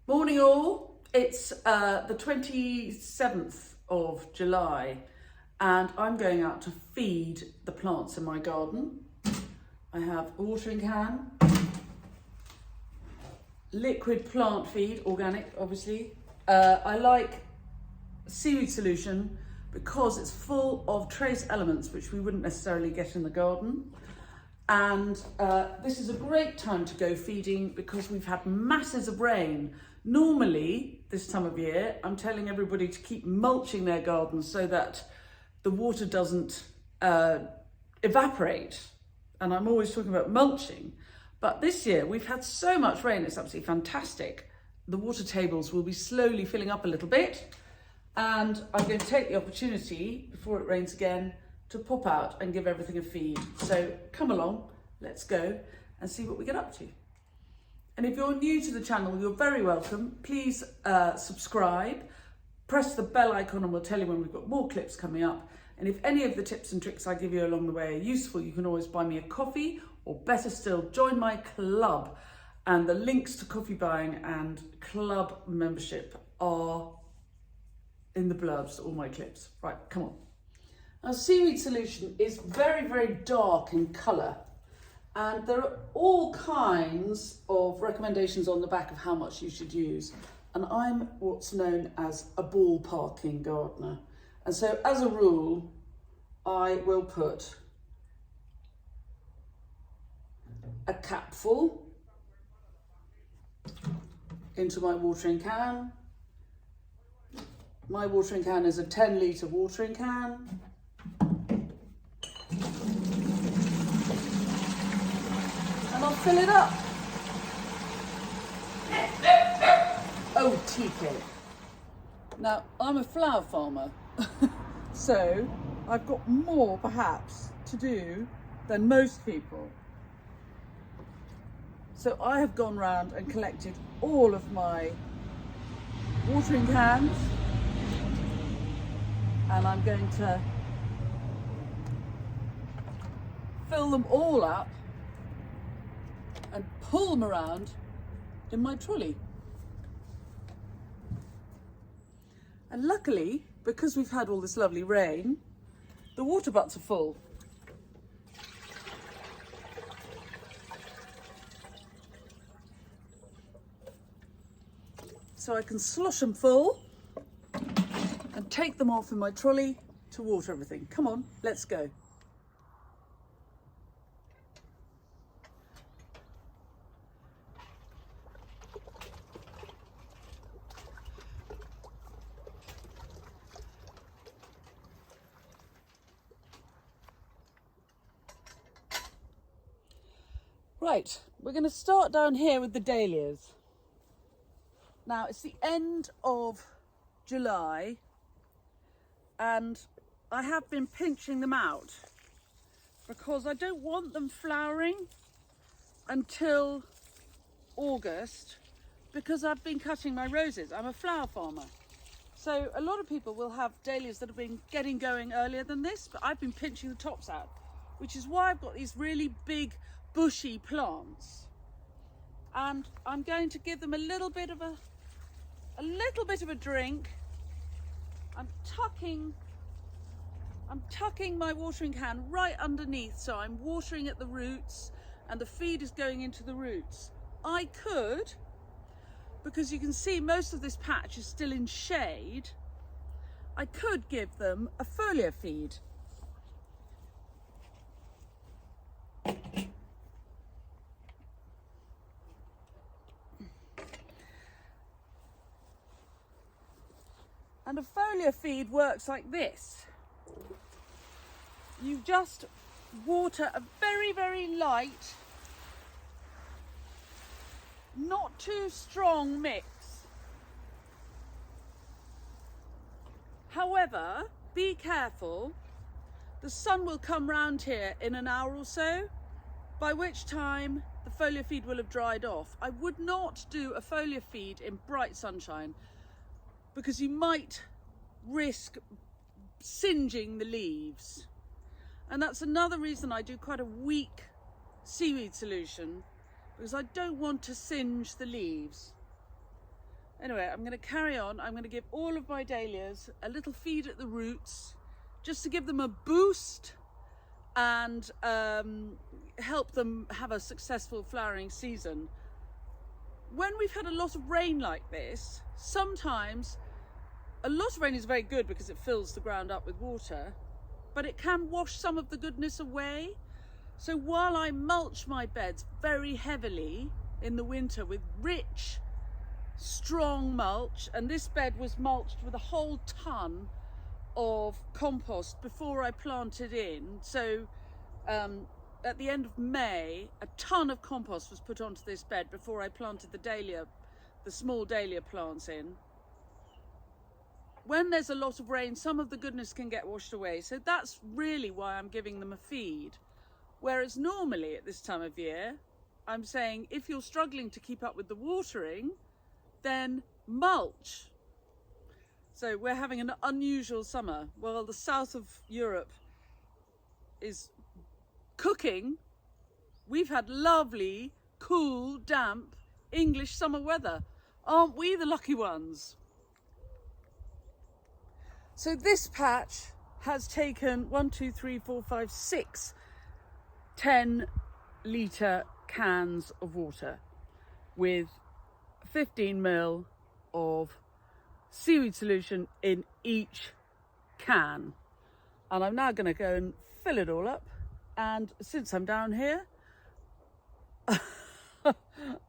Morning all, it's the 27th of July and I'm going out to feed the plants in my garden. I have a watering can, liquid plant feed, organic obviously. I like seaweed solution because it's full of trace elements which we wouldn't necessarily get in the garden. And this is a great time to go feeding because we've had masses of rain. Normally, this time of year, I'm telling everybody to keep mulching their gardens so that the water doesn't evaporate. And I'm always talking about mulching. But this year, we've had so much rain, it's absolutely fantastic. The water tables will be slowly filling up a little bit. And I'm going to take the opportunity, before it rains again, to pop out and give everything a feed. So come along, let's go and see what we get up to. And if you're new to the channel, you're very welcome. Please subscribe, press the bell icon and we'll tell you when we've got more clips coming up. And if any of the tips and tricks I give you along the way are useful, you can always buy me a coffee, or better still, join my club. And the links to coffee buying and club membership are in the blurbs to all my clips. Right, come on. Now, seaweed solution is very, very dark in colour, and there are all kinds of recommendations on the back of how much you should use. And I'm what's known as a ballparking gardener. And so as a rule, I will put a capful into my watering can. My watering can is a 10-litre watering can. And I'll fill it up. Oh, TK. Now, I'm a flower farmer, so I've got more, perhaps, to do than most people. So I have gone round and collected all of my watering cans, and I'm going to fill them all up and pull them around in my trolley. And luckily, because we've had all this lovely rain, the water butts are full. So I can slosh them full and take them off in my trolley to water everything. Come on, let's go. Right, we're going to start down here with the dahlias. Now, it's the end of July and I have been pinching them out because I don't want them flowering until August, because I've been cutting my roses. I'm a flower farmer. So a lot of people will have dahlias that have been getting going earlier than this, but I've been pinching the tops out, which is why I've got these really big bushy plants. And I'm going to give them a little bit of a drink. I'm tucking my watering can right underneath, so I'm watering at the roots and the feed is going into the roots. I could, because you can see most of this patch is still in shade, I could give them a foliar feed. And a foliar feed works like this. You just water a very, very light, not too strong mix. However, be careful. The sun will come round here in an hour or so, by which time the foliar feed will have dried off. I would not do a foliar feed in bright sunshine, because you might risk singeing the leaves. And that's another reason I do quite a weak seaweed solution, because I don't want to singe the leaves. Anyway, I'm going to carry on. I'm going to give all of my dahlias a little feed at the roots, just to give them a boost and help them have a successful flowering season. When we've had a lot of rain like this, sometimes a lot of rain is very good because it fills the ground up with water, but it can wash some of the goodness away. So while I mulch my beds very heavily in the winter with rich, strong mulch, and this bed was mulched with a whole ton of compost before I planted in. So at the end of May, a ton of compost was put onto this bed before I planted the small dahlia plants in. When there's a lot of rain, some of the goodness can get washed away. So that's really why I'm giving them a feed. Whereas normally at this time of year, I'm saying if you're struggling to keep up with the watering, then mulch. So we're having an unusual summer. Well, the south of Europe is cooking. We've had lovely, cool, damp English summer weather. Aren't we the lucky ones? So this patch has taken 6 10-litre cans of water with 15 ml of seaweed solution in each can. And I'm now going to go and fill it all up. And since I'm down here,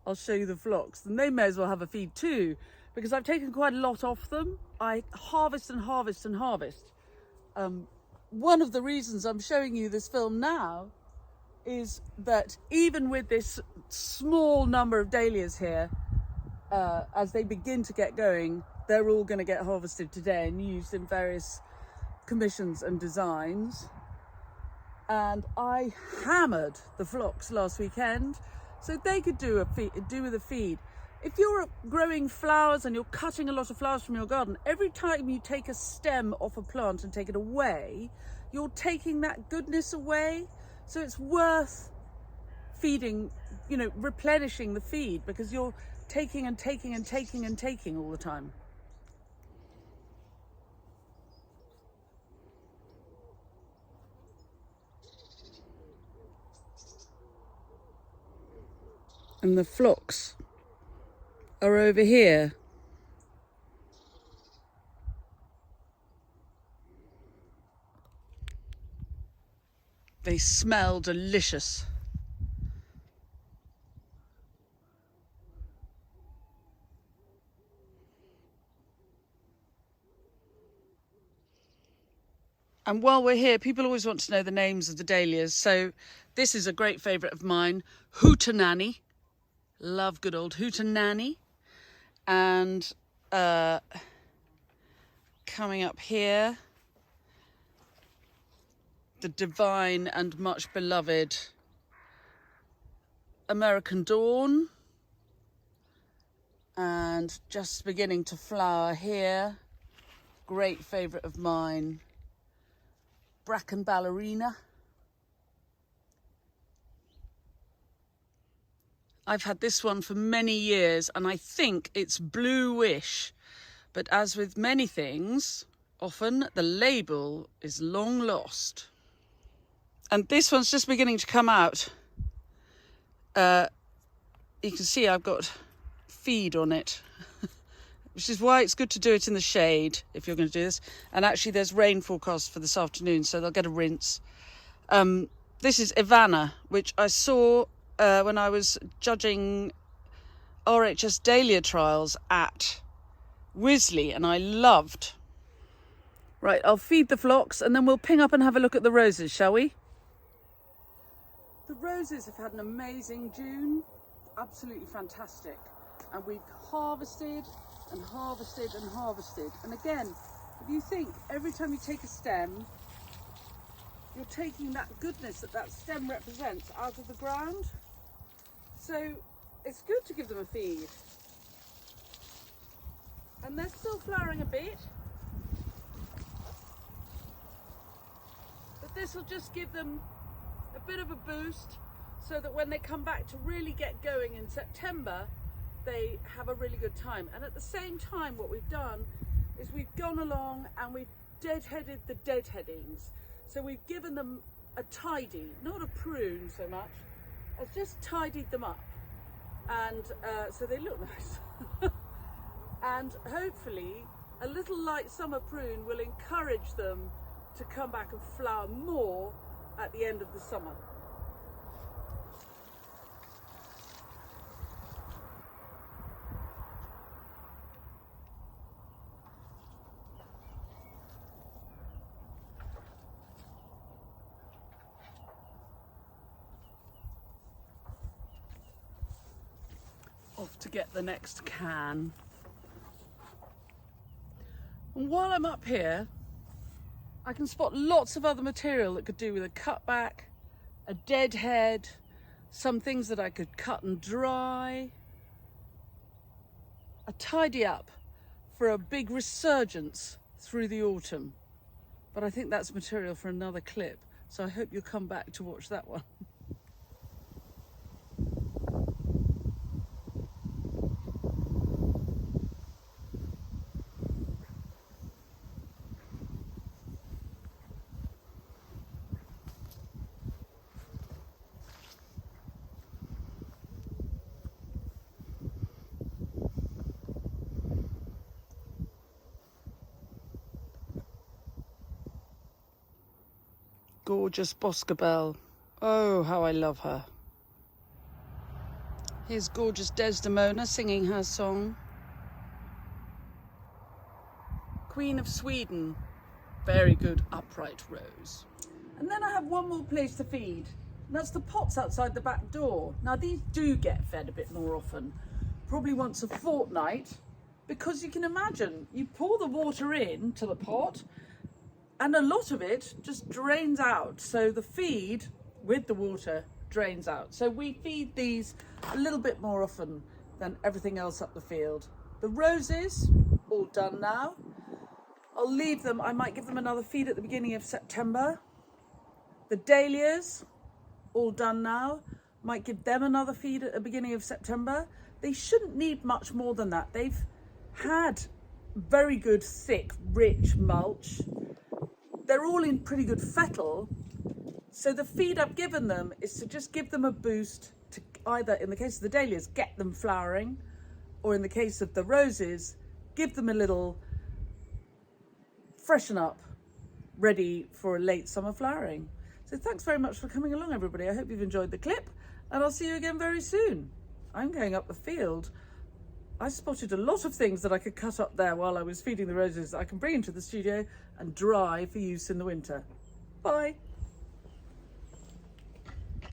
I'll show you the phlox. And they may as well have a feed too, because I've taken quite a lot off them. I harvest and harvest and harvest. One of the reasons I'm showing you this film now is that even with this small number of dahlias here, as they begin to get going, they're all going to get harvested today and used in various commissions and designs. And I hammered the phlox last weekend, so they could do with a feed. If you're growing flowers and you're cutting a lot of flowers from your garden, every time you take a stem off a plant and take it away, you're taking that goodness away. So it's worth feeding, replenishing the feed, because you're taking and taking and taking and taking all the time. And the phlox are over here. They smell delicious. And while we're here, people always want to know the names of the dahlias. So this is a great favourite of mine, Hootenanny. Love good old Hootenanny. And coming up here, the divine and much beloved American Dawn. And just beginning to flower here, great favourite of mine, Bracken Ballerina. I've had this one for many years and I think it's bluish, but as with many things, often the label is long lost. And this one's just beginning to come out. You can see I've got feed on it, which is why it's good to do it in the shade if you're going to do this. And actually there's rain forecast for this afternoon, so they'll get a rinse. This is Ivana, which I saw when I was judging RHS Dahlia trials at Wisley, and I loved. Right, I'll feed the phlox and then we'll ping up and have a look at the roses, shall we? The roses have had an amazing June, absolutely fantastic. And we've harvested and harvested and harvested. And again, if you think every time you take a stem, you're taking that goodness that stem represents out of the ground. So it's good to give them a feed. And they're still flowering a bit, but this will just give them a bit of a boost so that when they come back to really get going in September, they have a really good time. And at the same time, what we've done is we've gone along and we've deadheaded the deadheadings. So we've given them a tidy, not a prune so much, as just tidied them up. And so they look nice. And hopefully a little light summer prune will encourage them to come back and flower more at the end of the summer. Off to get the next can. And while I'm up here, I can spot lots of other material that could do with a cutback, a deadhead, some things that I could cut and dry, a tidy up for a big resurgence through the autumn. But I think that's material for another clip, so I hope you'll come back to watch that one. Gorgeous Boscobel. Oh, how I love her. Here's gorgeous Desdemona singing her song. Queen of Sweden. Very good upright rose. And then I have one more place to feed. And that's the pots outside the back door. Now these do get fed a bit more often, probably once a fortnight, because you can imagine, you pour the water in to the pot and a lot of it just drains out. So the feed with the water drains out. So we feed these a little bit more often than everything else up the field. The roses, all done now. I'll leave them, I might give them another feed at the beginning of September. The dahlias, all done now. Might give them another feed at the beginning of September. They shouldn't need much more than that. They've had very good, thick, rich mulch. They're all in pretty good fettle. So the feed I've given them is to just give them a boost to either, in the case of the dahlias, get them flowering, or in the case of the roses, give them a little freshen up, ready for a late summer flowering. So thanks very much for coming along, everybody. I hope you've enjoyed the clip, and I'll see you again very soon. I'm going up the field. I spotted a lot of things that I could cut up there while I was feeding the roses that I can bring into the studio and dry for use in the winter. Bye.